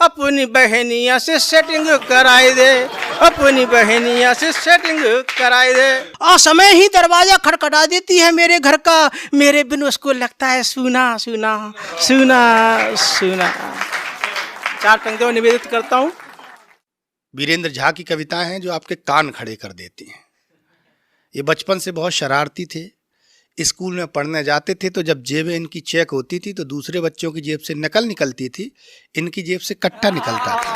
अपनी बहनिया से सेटिंग कराई दे, अपनी बहनिया से सेटिंग कराई दे। असमय ही दरवाजा खटखटा देती है मेरे घर का, मेरे बिन उसको लगता है सूना सूना सूना सूना। 4 पंक्तियों निवेदित करता हूँ। वीरेंद्र झा की कविताएं हैं जो आपके कान खड़े कर देती हैं। ये बचपन से बहुत शरारती थे। स्कूल में पढ़ने जाते थे तो जब जेबें इनकी चेक होती थी तो दूसरे बच्चों की जेब से नकल निकलती थी, इनकी जेब से कट्टा निकलता था।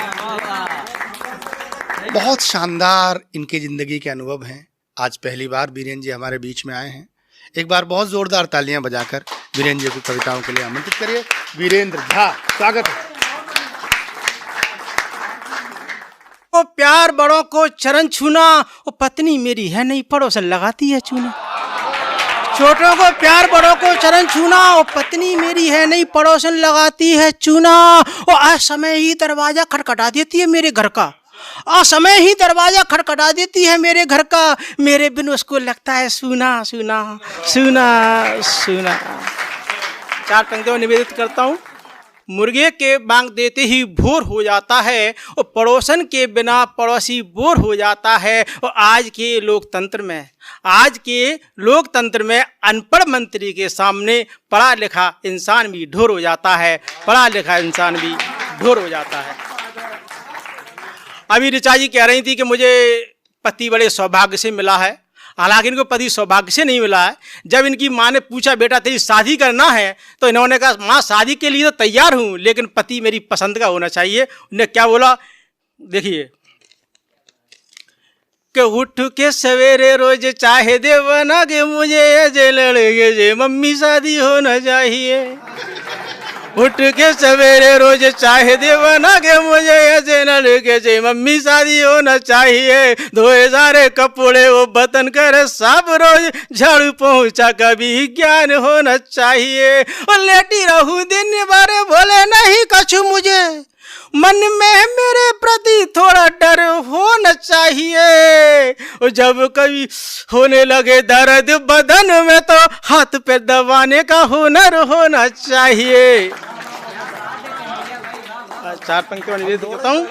बहुत शानदार इनके जिंदगी के अनुभव हैं। आज पहली बार वीरेंद्र जी हमारे बीच में आए हैं। एक बार बहुत जोरदार तालियां बजाकर वीरेंद्र जी को कविताओं के लिए आमंत्रित करिए। वीरेंद्र झा, स्वागत है। ओ प्यार बड़ों को चरण छूना, ओ पत्नी मेरी है नहीं पड़ोसन लगाती है चूना। छोटों को प्यार, बड़ों को चरण छूना, ओ पत्नी मेरी है नहीं पड़ोसन लगाती है चूना। ओ असमय ही दरवाजा खटखटा देती है मेरे घर का, असमय ही दरवाजा खटखटा देती है मेरे घर का, मेरे बिन उसको लगता है सूना सूना सूना सूना। 4 पंक्तियों निवेदित करता हूँ। मुर्गे के बांग देते ही भोर हो जाता है, और पड़ोसन के बिना पड़ोसी बोर हो जाता है। और आज के लोकतंत्र में अनपढ़ मंत्री के सामने पढ़ा लिखा इंसान भी ढोर हो जाता है, पढ़ा लिखा इंसान भी ढोर हो जाता है। अभी ऋचा जी कह रही थी कि मुझे पति बड़े सौभाग्य से मिला है। हालांकि इनको पति सौभाग्य से नहीं मिला है। जब इनकी माँ ने पूछा बेटा तेरी शादी करना है, तो इन्होंने कहा माँ शादी के लिए तो तैयार हूँ, लेकिन पति मेरी पसंद का होना चाहिए। उन्हें क्या बोला, देखिए कि उठ के सवेरे रोज चाहे दे बना के मुझे जे लड़के जे मम्मी शादी होना चाहिए। उठ के सवेरे रोज चाहे दे बना के मुझे ऐसे लड़के जे मम्मी शादी होना चाहिए। धोए सारे कपड़े वो बतन करे सब रोज झाड़ू पहुंचा कभी ज्ञान होना चाहिए। और लेटी रहूं दिन भर बोले नहीं कछु मुझे, मन में मेरे प्रति थोड़ा डर होना चाहिए। और जब कभी होने लगे दर्द बदन में तो हाथ पे दबाने का हुनर होना चाहिए। 4 पंक्तियों में निवेदित करता हूँ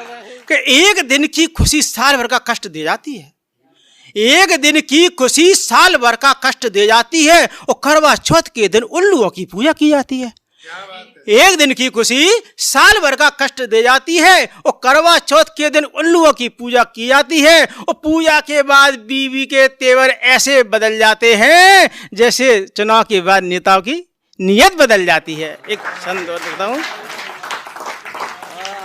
कि एक दिन की खुशी साल भर का कष्ट दे जाती है, एक दिन की खुशी साल भर का कष्ट दे जाती है। और करवा चौथ के दिन उल्लुओं की पूजा की जाती है। एक दिन की खुशी साल भर का कष्ट दे जाती है, और करवा चौथ के दिन उल्लुओं की पूजा की जाती है। और पूजा के बाद बीवी के तेवर ऐसे बदल जाते हैं जैसे चुनाव के बाद नेताओं की नीयत बदल जाती है। एक छंद और देखता हूँ।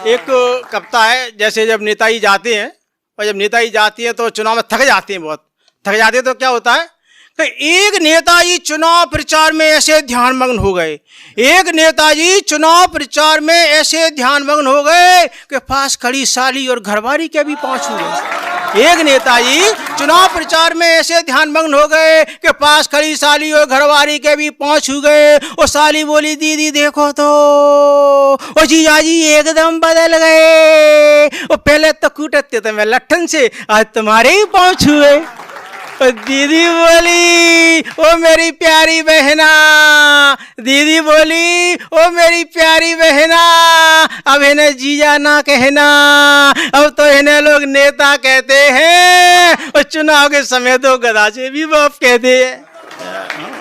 एक कविता है, जैसे जब नेताजी जाते हैं, और जब नेताजी जाती हैं तो चुनाव में थक जाते हैं, बहुत थक जाते हैं, तो क्या होता है कि एक नेताजी चुनाव प्रचार में ऐसे ध्यानमग्न हो गए, एक नेताजी चुनाव प्रचार में ऐसे ध्यानमग्न हो गए कि पास खड़ी साली और घरवाली के भी पांच हो गए। एक नेताजी चुनाव प्रचार में ऐसे ध्यानमग्न हो गए कि पास खड़ी साली और घरवाली के भी पांच हो गए। और साली बोली दीदी देखो तो, ओ जीजाजी एकदम बदल गए, और पहले तो कूटते थे मैं लट्ठन से, आज तुम्हारे ही पांच हुए। दीदी बोली ओ मेरी प्यारी बहना, दीदी बोली ओ मेरी प्यारी बहना, अब इन्हें जीजा ना कहना, अब तो इन्हें लोग नेता कहते हैं, और चुनाव के समय तो गधा से भी बाप कहते हैं।